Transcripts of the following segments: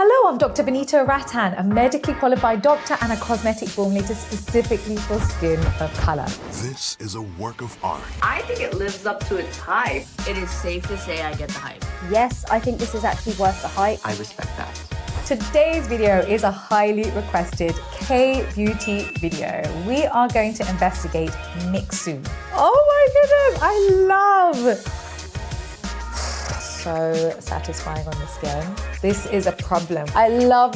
Hello, I'm Dr. Vanita Rattan, a medically qualified doctor and a cosmetic formulator specifically for skin of color. This is a work of art. I think it lives up to its hype. It is safe to say I get the hype. Yes, I think this is actually worth the hype. I respect that. Today's video is a highly requested K-beauty video. We are going to investigate MIXSOON. Oh my goodness, I love! So satisfying on the skin. This is a problem. I love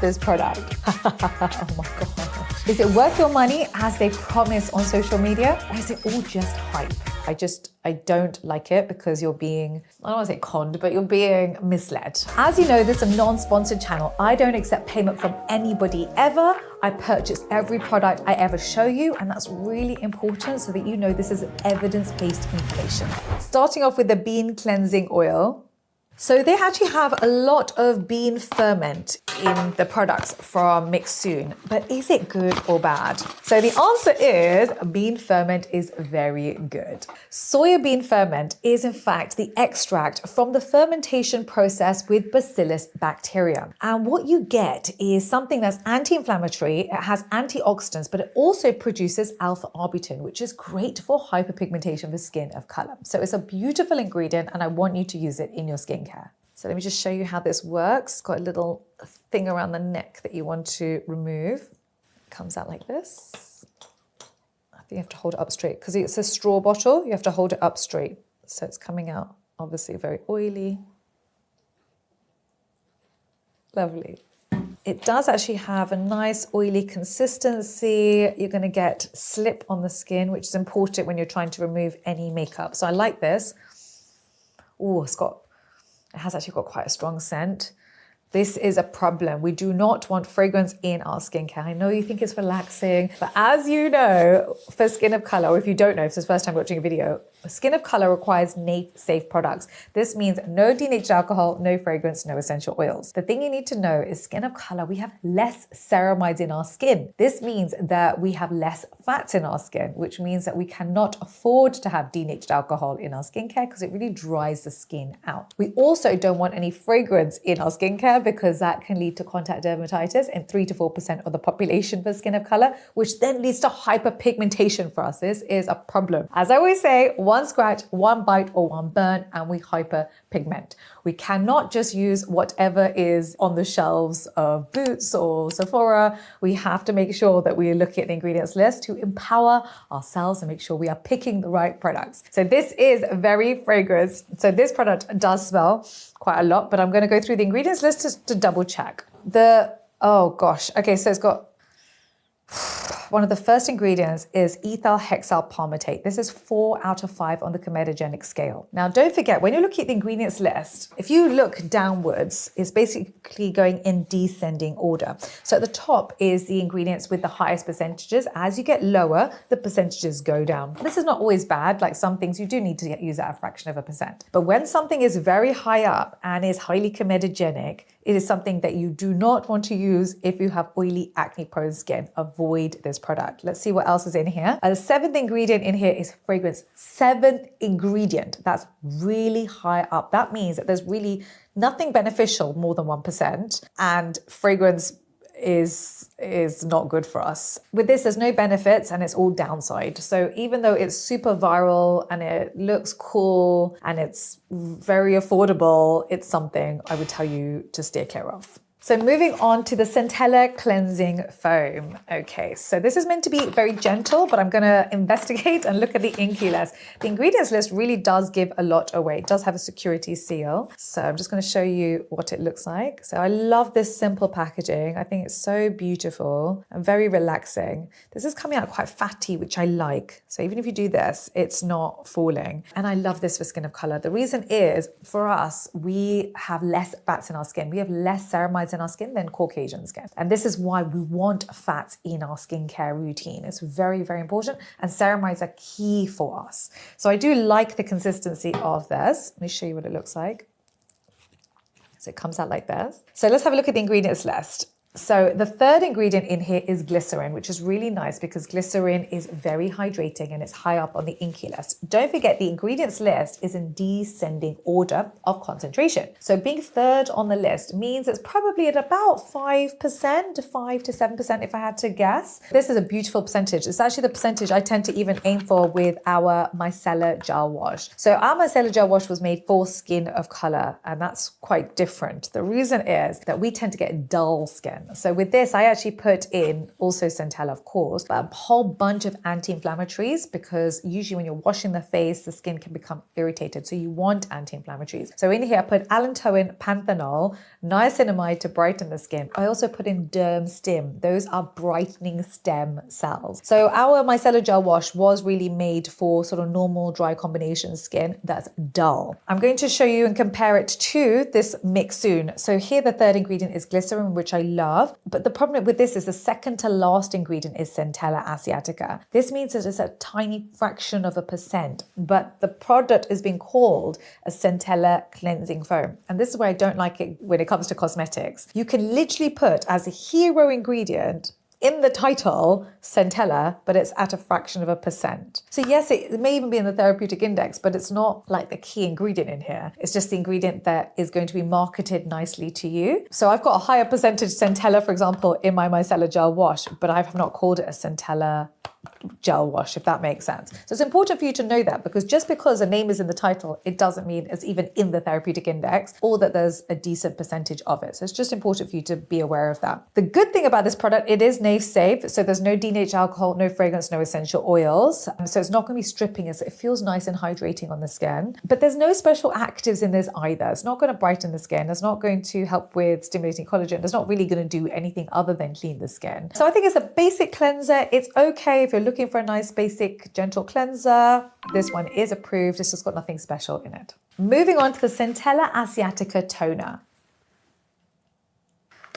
this product. Oh my God. Is it worth your money as they promise on social media? Or is it all just hype? I don't like it because you're being, I don't want to say conned, but you're being misled. As you know, this is a non-sponsored channel. I don't accept payment from anybody ever. I purchase every product I ever show you, and that's really important so that you know this is evidence-based information. Starting off with the bean cleansing oil. So they actually have a lot of bean ferment in the products from MIXSOON, but is it good or bad? So the answer is bean ferment is very good. Soya bean ferment is in fact the extract from the fermentation process with Bacillus bacteria. And what you get is something that's anti-inflammatory, it has antioxidants, but it also produces alpha-arbutin, which is great for hyperpigmentation for skin of color. So it's a beautiful ingredient and I want you to use it in your skincare. So let me just show you how this works. It's got a little thing around the neck that you want to remove. It comes out like this. I think you have to hold it up straight because it's a straw bottle. You have to hold it up straight. So it's coming out obviously very oily. Lovely. It does actually have a nice oily consistency. You're going to get slip on the skin, which is important when you're trying to remove any makeup. So I like this. Oh, it has actually got quite a strong scent. This is a problem. We do not want fragrance in our skincare. I know you think it's relaxing, but as you know, for skin of color, or if you don't know, if it's the first time watching a video, skin of color requires safe products. This means no denatured alcohol, no fragrance, no essential oils. The thing you need to know is skin of color, we have less ceramides in our skin. This means that we have less fats in our skin, which means that we cannot afford to have denatured alcohol in our skincare because it really dries the skin out. We also don't want any fragrance in our skincare because that can lead to contact dermatitis in 3 to 4% of the population for skin of color, which then leads to hyperpigmentation for us. This is a problem. As I always say, one scratch, one bite, or one burn, and we hyperpigment. We cannot just use whatever is on the shelves of Boots or Sephora. We have to make sure that we look at the ingredients list to empower ourselves and make sure we are picking the right products. So this is very fragrance. So this product does smell quite a lot, but I'm going to go through the ingredients list to double check. Oh gosh. Okay, so it's got one of the first ingredients is ethyl hexyl palmitate. This is 4 out of 5 on the comedogenic scale. Now, don't forget, when you're looking at the ingredients list, if you look downwards, it's basically going in descending order. So at the top is the ingredients with the highest percentages. As you get lower, the percentages go down. This is not always bad. Like some things you do need to use at a fraction of a percent. But when something is very high up and is highly comedogenic, it is something that you do not want to use if you have oily, acne-prone skin. Avoid this product. Let's see what else is in here. The 7th ingredient in here is fragrance. 7th ingredient. That's really high up. That means that there's really nothing beneficial more than 1%, and fragrance is not good for us. With this, there's no benefits and it's all downside. So even though it's super viral and it looks cool and it's very affordable, it's something I would tell you to steer clear of. So moving on to the centella cleansing foam. Okay, so this is meant to be very gentle, but I'm gonna investigate and look at the inky list. The ingredients list really does give a lot away. It does have a security seal. So I'm just gonna show you what it looks like. So I love this simple packaging. I think it's so beautiful and very relaxing. This is coming out quite fatty, which I like. So even if you do this, it's not falling. And I love this for skin of color. The reason is, for us, we have less fats in our skin. We have less ceramides in our skin than Caucasian skin. And this is why we want fats in our skincare routine. It's very, very important. And ceramides are key for us. So I do like the consistency of this. Let me show you what it looks like. So it comes out like this. So let's have a look at the ingredients list. So the third ingredient in here is glycerin, which is really nice because glycerin is very hydrating and it's high up on the inky list. Don't forget the ingredients list is in descending order of concentration. So being third on the list means it's probably at about 5%, 5 to 7% if I had to guess. This is a beautiful percentage. It's actually the percentage I tend to even aim for with our micellar gel wash. So our micellar gel wash was made for skin of color, and that's quite different. The reason is that we tend to get dull skin. So with this, I actually put in also centella, of course, but a whole bunch of anti-inflammatories because usually when you're washing the face, the skin can become irritated. So you want anti-inflammatories. So in here, I put allantoin, panthenol, niacinamide to brighten the skin. I also put in derm stim. Those are brightening stem cells. So our micellar gel wash was really made for sort of normal dry combination skin that's dull. I'm going to show you and compare it to this MIXSOON. So here the third ingredient is glycerin, which I love. But the problem with this is the second to last ingredient is centella asiatica. This means that it's a tiny fraction of a percent, but the product is being called a centella cleansing foam. And this is where I don't like it when it comes to cosmetics. You can literally put as a hero ingredient in the title, centella, but it's at a fraction of a percent. So yes, it may even be in the therapeutic index, but it's not like the key ingredient in here. It's just the ingredient that is going to be marketed nicely to you. So I've got a higher percentage centella, for example, in my micellar gel wash, but I have not called it a centella gel wash, if that makes sense. So it's important for you to know that because just because a name is in the title, it doesn't mean it's even in the therapeutic index or that there's a decent percentage of it. So it's just important for you to be aware of that. The good thing about this product, it is NAF safe. So there's no denatured alcohol, no fragrance, no essential oils. So it's not going to be stripping us. It feels nice and hydrating on the skin, but there's no special actives in this either. It's not going to brighten the skin. It's not going to help with stimulating collagen. It's not really going to do anything other than clean the skin. So I think it's a basic cleanser. It's okay if you're looking for a nice basic gentle cleanser. This one is approved. It's just got nothing special in it. Moving on to the Centella Asiatica toner.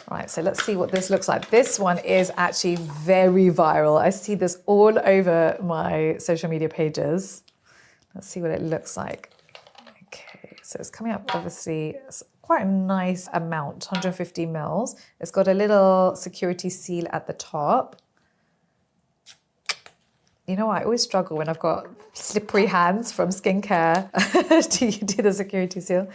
Right, so let's see what this looks like. This one is actually very viral. I see this all over my social media pages. Let's see what it looks like. Okay, so it's coming up, obviously, it's quite a nice amount, 150 mils. It's got a little security seal at the top. You know what? I always struggle when I've got slippery hands from skincare to do the security seal.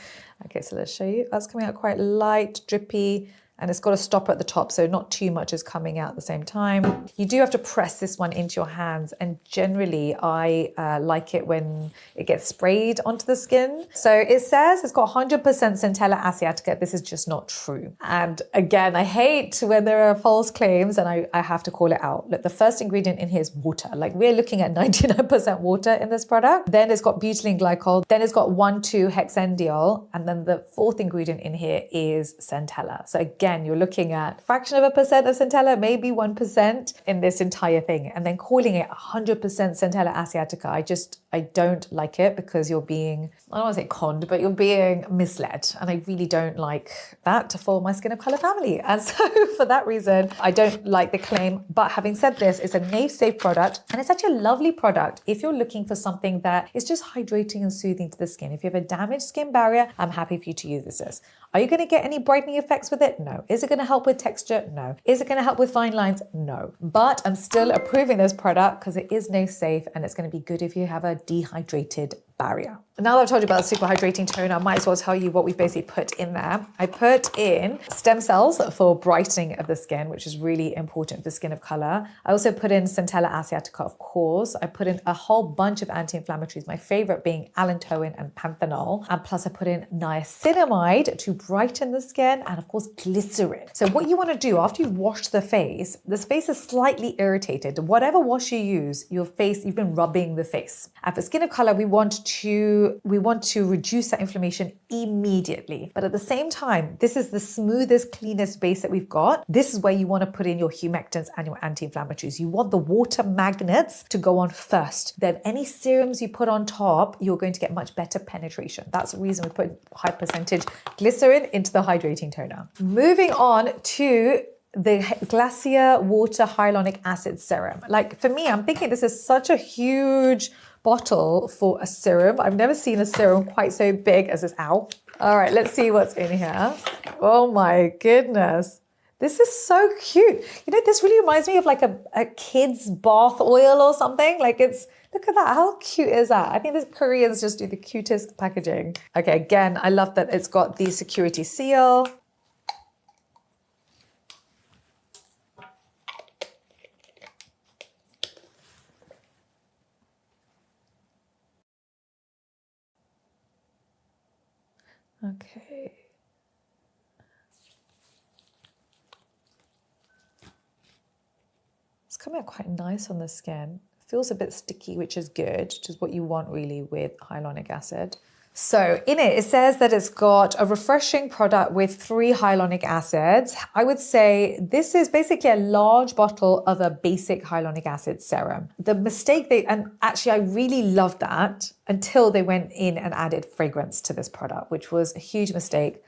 Okay, so let's show you. That's coming out quite light, drippy, and it's got a stopper at the top, so not too much is coming out at the same time. You do have to press this one into your hands, and generally I like it when it gets sprayed onto the skin. So it says it's got 100% Centella Asiatica. This is just not true. And again, I hate when there are false claims, and I have to call it out. Look, the first ingredient in here is water. Like, we're looking at 99% water in this product. Then it's got butylene glycol. Then it's got 1,2-hexendiol. And then the fourth ingredient in here is centella. So again, you're looking at fraction of a percent of centella, maybe 1% in this entire thing. And then calling it 100% Centella Asiatica, I don't like it because you're being, I don't want to say conned, but you're being misled. And I really don't like that for my skin of color family. And so for that reason, I don't like the claim. But having said this, it's a NAF safe product, and it's actually a lovely product if you're looking for something that is just hydrating and soothing to the skin. If you have a damaged skin barrier, I'm happy for you to use this. Are you going to get any brightening effects with it? No. Is it going to help with texture? No. Is it going to help with fine lines? No. But I'm still approving this product because it is NAF safe, and it's going to be good if you have a dehydrated barrier. Now that I've told you about the super hydrating toner, I might as well tell you what we basically put in there. I put in stem cells for brightening of the skin, which is really important for skin of color. I also put in Centella Asiatica, of course. I put in a whole bunch of anti-inflammatories, my favorite being allantoin and panthenol. And plus I put in niacinamide to brighten the skin, and of course glycerin. So what you want to do after you wash the face, this face is slightly irritated. Whatever wash you use, your face, you've been rubbing the face. And for skin of color, we want to reduce that inflammation immediately. But at the same time, this is the smoothest, cleanest base that we've got. This is where you want to put in your humectants and your anti-inflammatories. You want the water magnets to go on first. Then any serums you put on top, you're going to get much better penetration. That's the reason we put high percentage glycerin into the hydrating toner. Moving on to the Glacier Water Hyaluronic Acid Serum. Like, for me, I'm thinking this is such a huge bottle for a serum. I've never seen a serum quite so big as this. Ow. All right, let's see what's in here. Oh my goodness. This is so cute. You know, this really reminds me of like a kid's bath oil or something. Like it's, look at that. How cute is that? I think the Koreans just do the cutest packaging. Okay, again, I love that it's got the security seal. Okay. It's coming out quite nice on the skin. Feels a bit sticky, which is good, which is what you want really with hyaluronic acid. So in it says that it's got a refreshing product with 3 hyaluronic acids. I would say this is basically a large bottle of a basic hyaluronic acid serum. The mistake and actually I really loved that until they went in and added fragrance to this product, which was a huge mistake.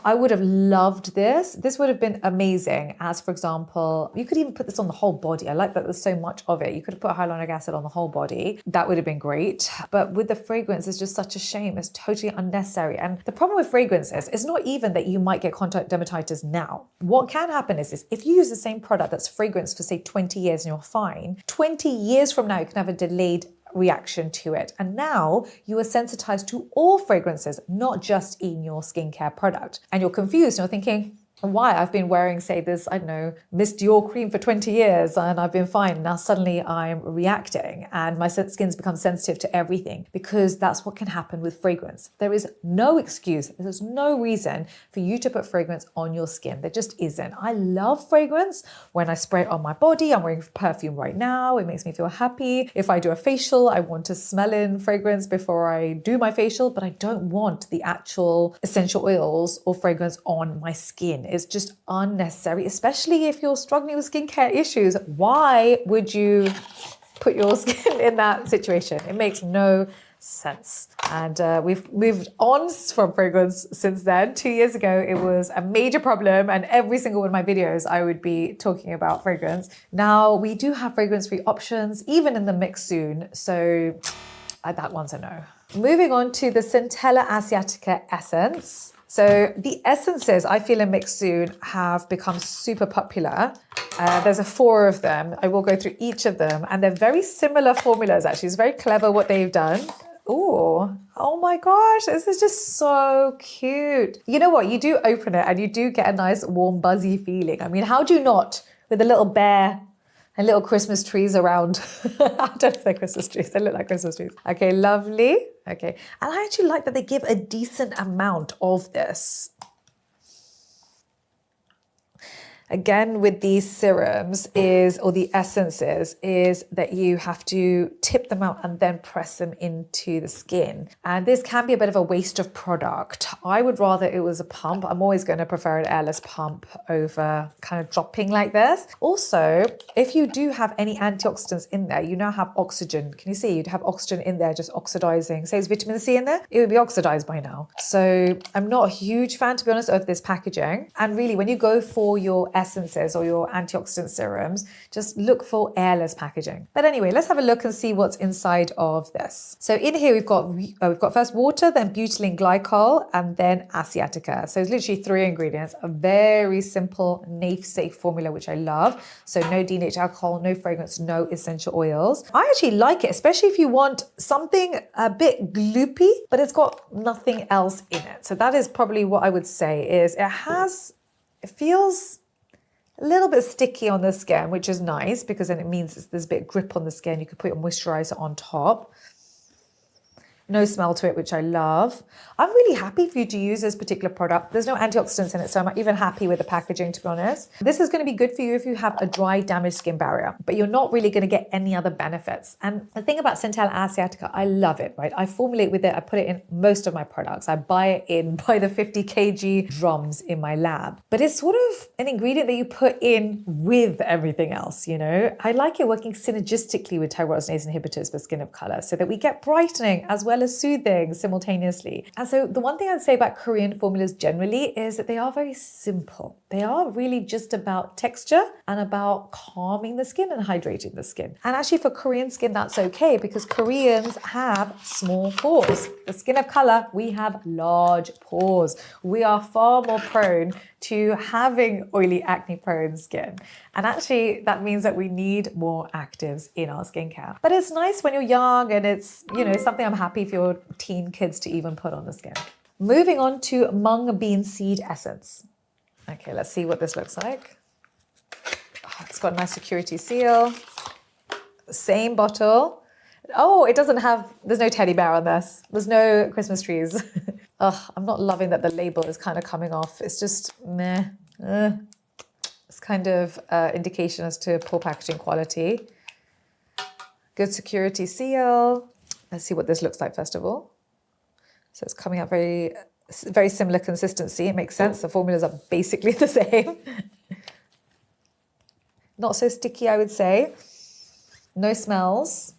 I would have loved this. This would have been amazing as, for example, you could even put this on the whole body. I like that there's so much of it. You could have put hyaluronic acid on the whole body. That would have been great. But with the fragrance, it's just such a shame. It's totally unnecessary. And the problem with fragrances is not even that you might get contact dermatitis now. What can happen is if you use the same product that's fragranced for say 20 years and you're fine, 20 years from now, you can have a delayed reaction to it. And now you are sensitized to all fragrances, not just in your skincare product. And you're confused. You're thinking, why? I've been wearing, say, this, I don't know, Miss Dior cream for 20 years and I've been fine. Now suddenly I'm reacting and my skin's become sensitive to everything, because that's what can happen with fragrance. There is no excuse. There's no reason for you to put fragrance on your skin. There just isn't. I love fragrance when I spray it on my body. I'm wearing perfume right now. It makes me feel happy. If I do a facial, I want to smell in fragrance before I do my facial, but I don't want the actual essential oils or fragrance on my skin. It's just unnecessary, especially if you're struggling with skincare issues. Why would you put your skin in that situation? It makes no sense. And we've moved on from fragrance since then. 2 years ago, it was a major problem, and every single one of my videos, I would be talking about fragrance. Now we do have fragrance-free options, even in the MIXSOON. So that one's a no. Moving on to the Centella Asiatica Essence. So the essences I feel in MIXSOON have become super popular. There's 4 of them. I will go through each of them, and they're very similar formulas actually. It's very clever what they've done. Oh my gosh, this is just so cute. You know what? You do open it and you do get a nice warm buzzy feeling. I mean, how do you not, with a little bear and little Christmas trees around? I don't know if they're Christmas trees. They look like Christmas trees. Okay, lovely. Okay, and I actually like that they give a decent amount of this. Again, with these serums or the essences is that you have to tip them out and then press them into the skin. And this can be a bit of a waste of product. I would rather it was a pump. I'm always going to prefer an airless pump over kind of dropping like this. Also, if you do have any antioxidants in there, you now have oxygen. Can you see? You'd have oxygen in there just oxidizing. Say it's vitamin C in there, it would be oxidized by now. So I'm not a huge fan, to be honest, of this packaging. And really, when you go for your essences or your antioxidant serums, just look for airless packaging. But anyway, let's have a look and see what's inside of this. So in here we've got first water, then butylene glycol, and then asiatica. So it's literally 3 ingredients, a very simple, safe formula, which I love. So no denatured alcohol, no fragrance, no essential oils. I actually like it, especially if you want something a bit gloopy, but it's got nothing else in it. So that is probably what I would say is it feels a little bit sticky on the skin, which is nice because then it means there's a bit of grip on the skin. You could put your moisturiser on top. No smell to it, which I love. I'm really happy for you to use this particular product. There's no antioxidants in it, so I'm even happy with the packaging, to be honest. This is going to be good for you if you have a dry, damaged skin barrier, but you're not really going to get any other benefits. And the thing about Centella Asiatica, I love it, right? I formulate with it. I put it in most of my products. I buy it by the 50 kg drums in my lab. But it's sort of an ingredient that you put in with everything else, you know? I like it working synergistically with tyrosinase inhibitors for skin of color so that we get brightening as well well as soothing simultaneously. And so the one thing I'd say about Korean formulas generally is that they are very simple. They are really just about texture and about calming the skin and hydrating the skin. And actually for Korean skin, that's okay because Koreans have small pores. The skin of color, we have large pores. We are far more prone to having oily, acne-prone skin. And actually, that means that we need more actives in our skincare. But it's nice when you're young and it's, something I'm happy for your teen kids to even put on the skin. Moving on to mung bean seed essence. Okay, let's see what this looks like. Oh, it's got a nice security seal. Same bottle. Oh, it doesn't have, there's no teddy bear on this. There's no Christmas trees. Ugh, I'm not loving that the label is kind of coming off. It's just meh. It's kind of indication as to poor packaging quality. Good security seal. Let's see what this looks like first of all. So it's coming out very similar consistency. It makes sense. The formulas are basically the same. Not so sticky, I would say. No smells.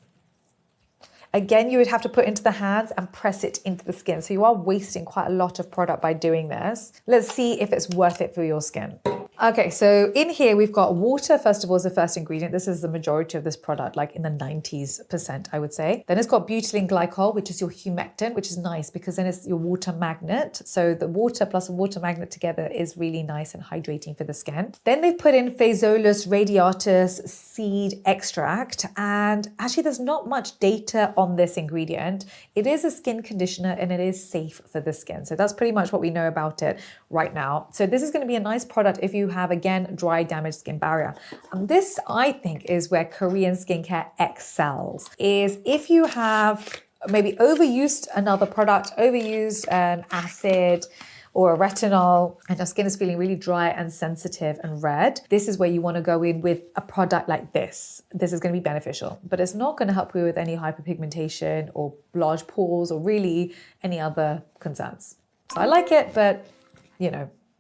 Again, you would have to put into the hands and press it into the skin. So you are wasting quite a lot of product by doing this. Let's see if it's worth it for your skin. Okay, so in here we've got water, first of all, as the first ingredient. This is the majority of this product, like in the 90%, I would say. Then it's got butylene glycol, which is your humectant, which is nice because then it's your water magnet. So the water plus a water magnet together is really nice and hydrating for the skin. Then they've put in Phaseolus radiatus seed extract. And actually there's not much data on this ingredient. It is a skin conditioner and it is safe for the skin. So that's pretty much what we know about it right now. So this is going to be a nice product if you have, again, dry, damaged skin barrier. And this, I think, is where Korean skincare excels, is if you have maybe overused another product, overused an acid or a retinol, and your skin is feeling really dry and sensitive and red, this is where you want to go in with a product like this. This is going to be beneficial, but it's not going to help you with any hyperpigmentation or large pores or really any other concerns. So I like it, but,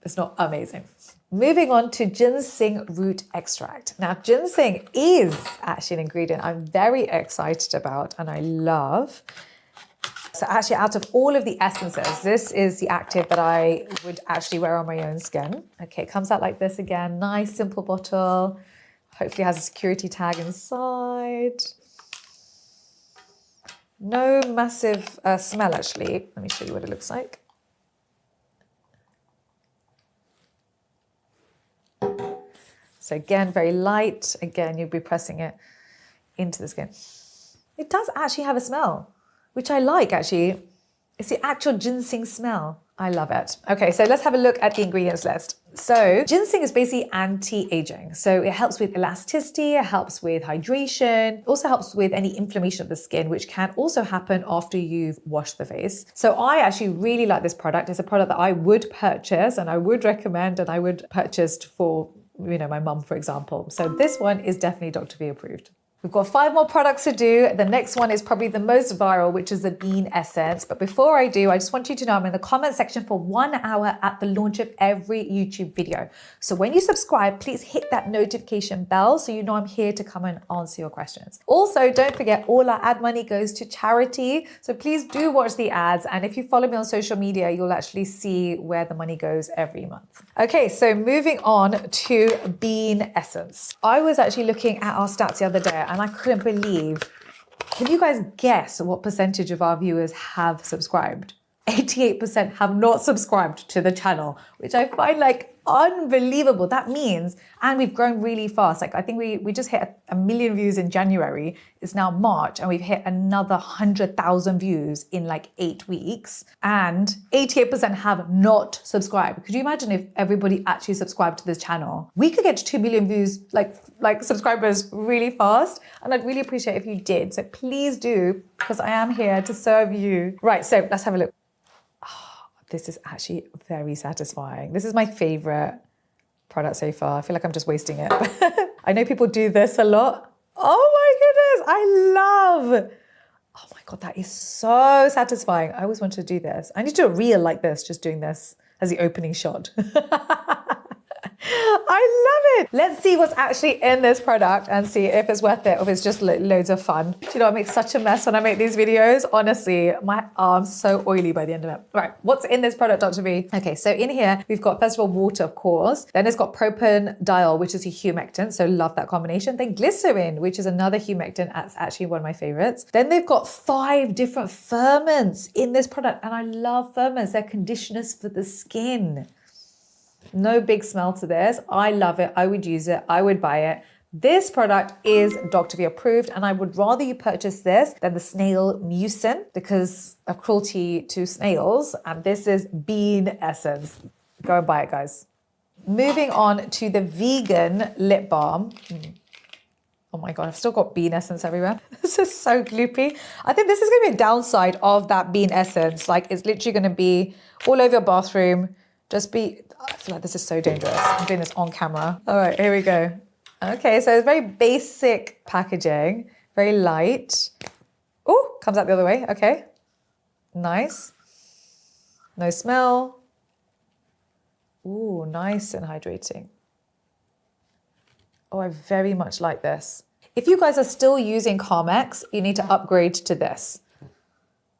it's not amazing. Moving on to ginseng root extract. Now, ginseng is actually an ingredient I'm very excited about and I love. So actually, out of all of the essences, this is the active that I would actually wear on my own skin. Okay, it comes out like this again. Nice, simple bottle. Hopefully has a security tag inside. No massive smell, actually. Let me show you what it looks like. So again, very light. Again, you'll be pressing it into the skin. It does actually have a smell, which I like, actually. It's the actual ginseng smell. I love it. Okay, so let's have a look at the ingredients list. So ginseng is basically anti-aging. So it helps with elasticity, it helps with hydration, also helps with any inflammation of the skin, which can also happen after you've washed the face. So I actually really like this product. It's a product that I would purchase and I would recommend and I would purchase for, my mum, for example. So this one is definitely Dr. V approved. We've got 5 more products to do. The next one is probably the most viral, which is the bean essence. But before I do, I just want you to know I'm in the comment section for 1 hour at the launch of every YouTube video. So when you subscribe, please hit that notification bell so you know I'm here to come and answer your questions. Also, don't forget all our ad money goes to charity. So please do watch the ads. And if you follow me on social media, you'll actually see where the money goes every month. Okay, so moving on to bean essence. I was actually looking at our stats the other day and I couldn't believe, can you guys guess what percentage of our viewers have subscribed? 88% have not subscribed to the channel, which I find unbelievable. That means, and we've grown really fast. I think we just hit 1 million views in January. It's now March and we've hit another 100,000 views in 8 weeks. And 88% have not subscribed. Could you imagine if everybody actually subscribed to this channel? We could get to 2 million views, like subscribers really fast. And I'd really appreciate if you did. So please do, because I am here to serve you. Right, so let's have a look. This is actually very satisfying. This is my favorite product so far. I feel like I'm just wasting it. I know people do this a lot. Oh my goodness, I love. Oh my God, that is so satisfying. I always wanted to do this. I need to do a reel like this, just doing this as the opening shot. I love it. Let's see what's actually in this product and see if it's worth it or if it's just loads of fun. Do you know, I make such a mess when I make these videos. Honestly, my arm's so oily by the end of it. Right, what's in this product, Dr. V? Okay, so in here, we've got, first of all, water, of course. Then it's got propanediol, which is a humectant. So love that combination. Then glycerin, which is another humectant. That's actually one of my favorites. Then they've got 5 different ferments in this product. And I love ferments. They're conditioners for the skin. No big smell to this. I love it. I would use it. I would buy it. This product is Dr. V approved, and I would rather you purchase this than the snail mucin because of cruelty to snails. And this is bean essence. Go and buy it, guys. Moving on to the vegan lip balm. Oh my God, I've still got bean essence everywhere. This is so gloopy. I think this is going to be a downside of that bean essence. Like, it's literally going to be all over your bathroom. I feel like this is so dangerous. I'm doing this on camera. All right, here we go. Okay, so it's very basic packaging, very light. Oh, comes out the other way. Okay, nice. No smell. Ooh, nice and hydrating. Oh, I very much like this. If you guys are still using Carmex, you need to upgrade to this.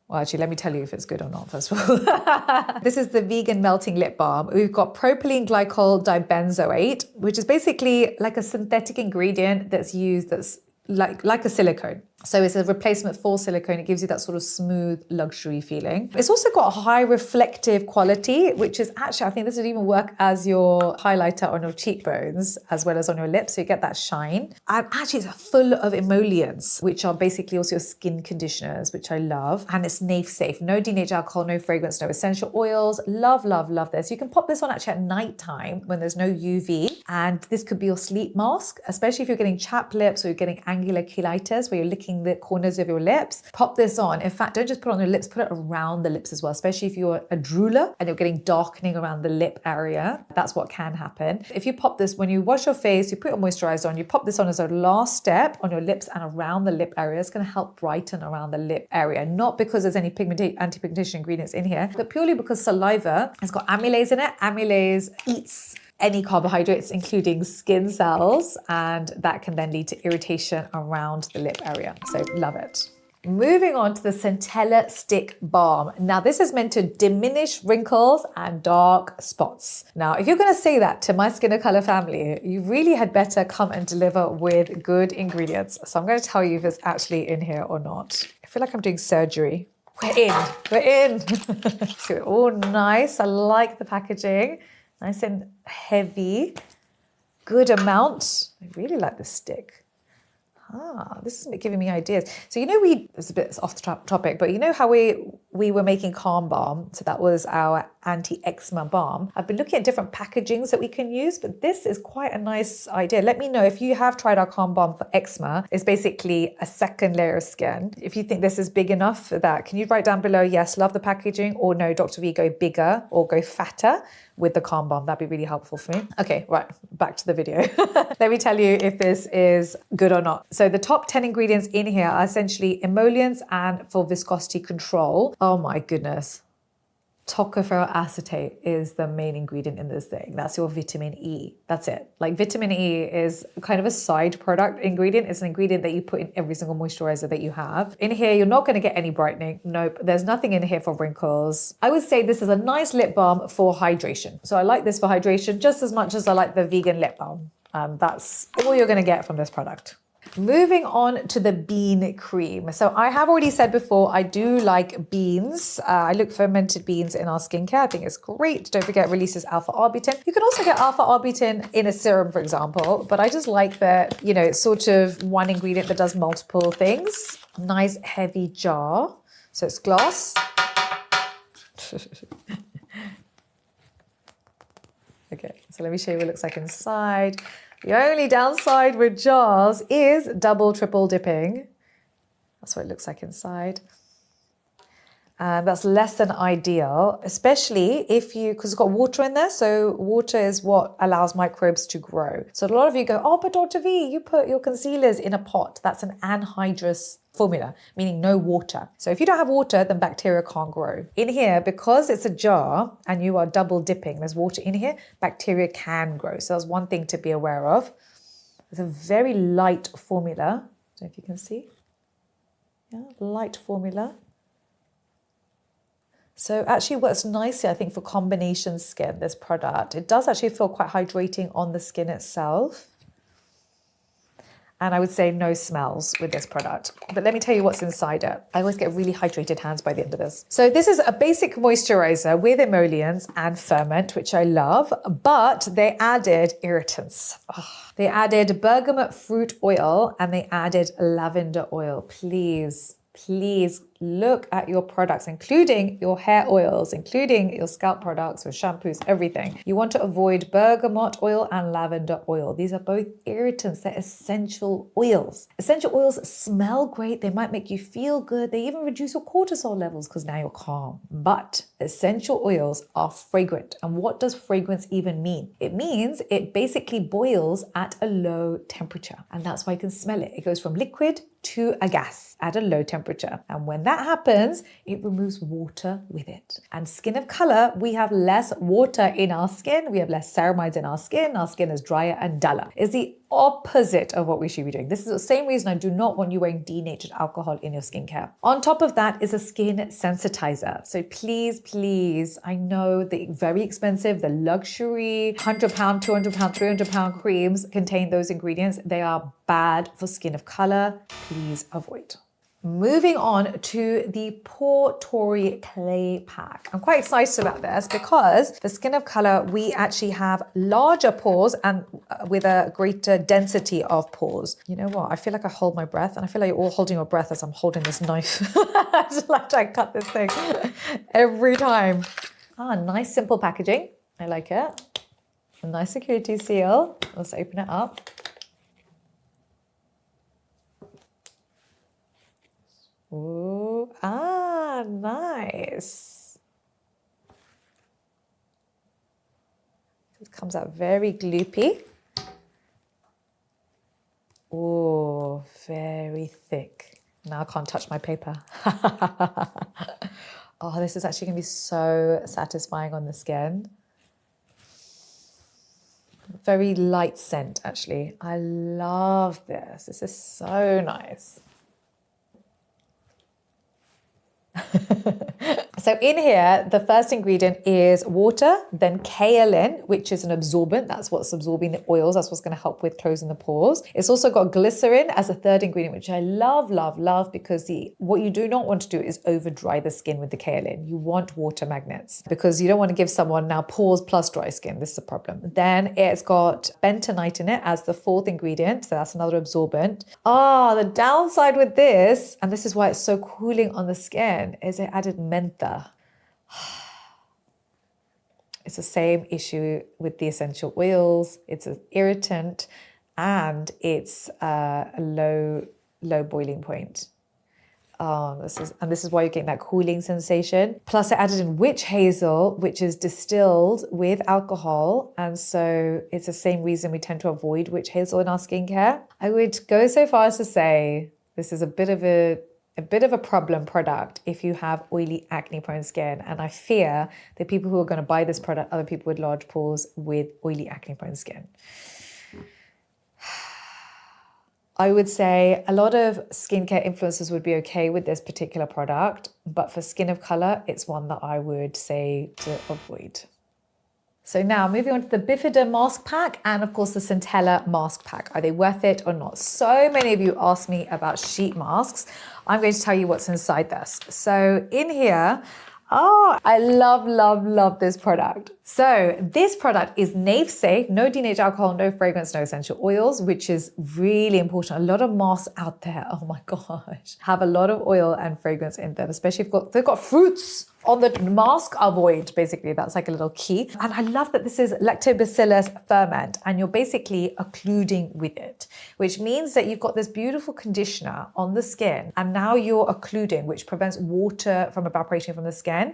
Well, actually, let me tell you if it's good or not, first of all. This is the vegan melting lip balm. We've got propylene glycol dibenzoate, which is basically like a synthetic ingredient that's used that's like a silicone. So it's a replacement for silicone. It gives you that sort of smooth luxury feeling. It's also got a high reflective quality, which is actually, I think this would even work as your highlighter on your cheekbones as well as on your lips. So you get that shine. And actually it's full of emollients, which are basically also your skin conditioners, which I love. And it's NAF safe. No denatured alcohol, no fragrance, no essential oils. Love, love, love this. You can pop this on actually at night time when there's no UV. And this could be your sleep mask, especially if you're getting chapped lips or you're getting angular cheilitis where you're licking the corners of your lips. Pop this on. In fact, don't just put it on your lips, put it around the lips as well, especially if you're a drooler and you're getting darkening around the lip area. That's what can happen. If you pop this, when you wash your face, you put your moisturizer on, you pop this on as a last step on your lips and around the lip area. It's going to help brighten around the lip area. Not because there's any anti-pigmentation ingredients in here, but purely because saliva has got amylase in it. Amylase eats any carbohydrates, including skin cells, and that can then lead to irritation around the lip area. So love it. Moving on to the Centella Stick Balm. Now, this is meant to diminish wrinkles and dark spots. Now, if you're going to say that to my Skin of Color family, you really had better come and deliver with good ingredients. So I'm going to tell you if it's actually in here or not. I feel like I'm doing surgery. We're in. So, oh, nice. I like the packaging. Nice and heavy, good amount. I really like the stick. This is giving me ideas. So, it's a bit off the topic, but you know how we were making Calm Balm? So that was our anti-eczema balm. I've been looking at different packagings that we can use, but this is quite a nice idea. Let me know if you have tried our Calm Balm for eczema. It's basically a second layer of skin. If you think this is big enough for that, can you write down below, yes, love the packaging, or no, Dr. V, go bigger or go fatter with the Calm Balm? That'd be really helpful for me. Okay, right, back to the video. Let me tell you if this is good or not. So the top 10 ingredients in here are essentially emollients and for viscosity control. Oh my goodness. Tocopherol acetate is the main ingredient in this thing. That's your vitamin E. That's it. Like, vitamin E is kind of a side product ingredient. It's an ingredient that you put in every single moisturizer that you have. In here, you're not going to get any brightening. Nope. There's nothing in here for wrinkles. I would say this is a nice lip balm for hydration. So I like this for hydration just as much as I like the vegan lip balm. That's all you're going to get from this product. Moving on to the bean cream. So I have already said before, I do like beans. I look for fermented beans in our skincare. I think it's great. Don't forget, it releases alpha-arbutin. You can also get alpha-arbutin in a serum, for example, but I just like that, it's sort of one ingredient that does multiple things. Nice heavy jar. So it's glass. Okay, so let me show you what it looks like inside. The only downside with jars is double, triple dipping. That's what it looks like inside. And that's less than ideal, especially if because it's got water in there. So water is what allows microbes to grow. So a lot of you go, oh, but Dr. V, you put your concealers in a pot. That's an anhydrous formula, meaning no water. So if you don't have water, then bacteria can't grow. In here, because it's a jar and you are double dipping, there's water in here, bacteria can grow. So that's one thing to be aware of. It's a very light formula. I don't know if you can see. Yeah, light formula. So actually works nicely, I think, for combination skin, this product. It does actually feel quite hydrating on the skin itself. And I would say no smells with this product. But let me tell you what's inside it. I always get really hydrated hands by the end of this. So this is a basic moisturizer with emollients and ferment, which I love, but they added irritants. They added bergamot fruit oil and they added lavender oil. Please look at your products, including your hair oils, including your scalp products or shampoos, everything. You want to avoid bergamot oil and lavender oil. These are both irritants. They're essential oils. Essential oils smell great. They might make you feel good. They even reduce your cortisol levels because now you're calm. But essential oils are fragrant. And what does fragrance even mean? It means it basically boils at a low temperature. And that's why you can smell it. It goes from liquid to a gas at a low temperature. And when that happens, it removes water with it. And skin of color, we have less water in our skin. We have less ceramides in our skin. Our skin is drier and duller. It's the opposite of what we should be doing. This is the same reason I do not want you wearing denatured alcohol in your skincare. On top of that is a skin sensitizer. So please, I know the very expensive, the luxury £100, £200, £300 creams contain those ingredients. They are bad for skin of color. Please avoid. Moving on to the Pore Tory Clay Pack. I'm quite excited about this because for skin of color, we actually have larger pores and with a greater density of pores. You know what? I feel like I hold my breath and I feel like you're all holding your breath as I'm holding this knife. I just like to cut this thing every time. Nice simple packaging. I like it. A nice security seal. Let's open it up. Ooh, nice. It comes out very gloopy. Oh, very thick. Now I can't touch my paper. Oh, this is actually going to be so satisfying on the skin. Very light scent, actually. I love this. This is so nice. So in here, the first ingredient is water, then kaolin, which is an absorbent. That's what's absorbing the oils. That's what's going to help with closing the pores. It's also got glycerin as a third ingredient, which I love because what you do not want to do is over dry the skin with the kaolin. You want water magnets because you don't want to give someone now pores plus dry skin. This is a problem. Then it's got bentonite in it as the fourth ingredient. So that's another absorbent. The downside with this, and this is why it's so cooling on the skin, is it added mentha. It's the same issue with the essential oils. It's an irritant and it's a low boiling point. This is why you're getting that cooling sensation. Plus it added in witch hazel, which is distilled with alcohol. And so it's the same reason we tend to avoid witch hazel in our skincare. I would go so far as to say this is a bit of a problem product if you have oily, acne-prone skin. And I fear that people who are going to buy this product are the people with large pores with oily, acne-prone skin. I would say a lot of skincare influencers would be okay with this particular product, but for skin of color, it's one that I would say to avoid. So now moving on to the Bifida mask pack and of course the Centella mask pack. Are they worth it or not? So many of you asked me about sheet masks. I'm going to tell you what's inside this. So in here, I love this product. So this product is NAVE safe, no denatured alcohol, no fragrance, no essential oils, which is really important. A lot of masks out there, oh my gosh, have a lot of oil and fragrance in them, especially if they've got fruits on the mask. Avoid, basically, that's like a little key. And I love that this is lactobacillus ferment and you're basically occluding with it, which means that you've got this beautiful conditioner on the skin and now you're occluding, which prevents water from evaporating from the skin.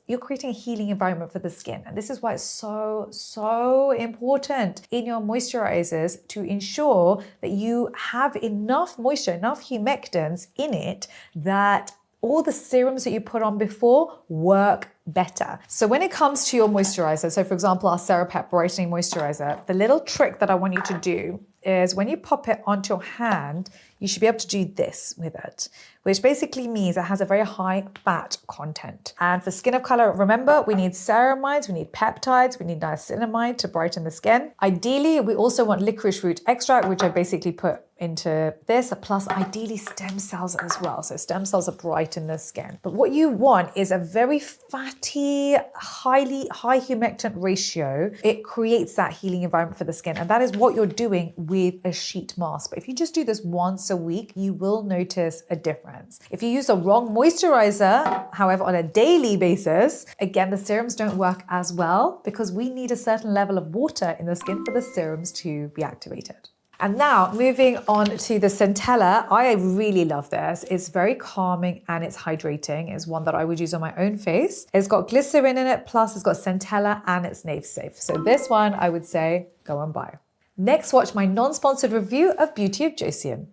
You're creating a healing environment for the skin. And this is why it's so important in your moisturizers to ensure that you have enough moisture, enough humectants in it that all the serums that you put on before work better. So when it comes to your moisturizer, so for example, our Cera Pep Brightening Moisturizer, the little trick that I want you to do is when you pop it onto your hand, you should be able to do this with it, which basically means it has a very high fat content. And for skin of color, remember, we need ceramides, we need peptides, we need niacinamide to brighten the skin. Ideally, we also want licorice root extract, which I basically put into this, plus ideally stem cells as well. So stem cells that brighten the skin. But what you want is a very fatty, high humectant ratio. It creates that healing environment for the skin. And that is what you're doing with a sheet mask. But if you just do this once a week, you will notice a difference. If you use the wrong moisturizer, however, on a daily basis, again, the serums don't work as well because we need a certain level of water in the skin for the serums to be activated. And now moving on to the centella, I really love this. It's very calming and it's hydrating. It's one that I would use on my own face. It's got glycerin in it, plus it's got centella and it's NAVE safe. So this one I would say go and buy. Next, watch my non-sponsored review of Beauty of Joseon.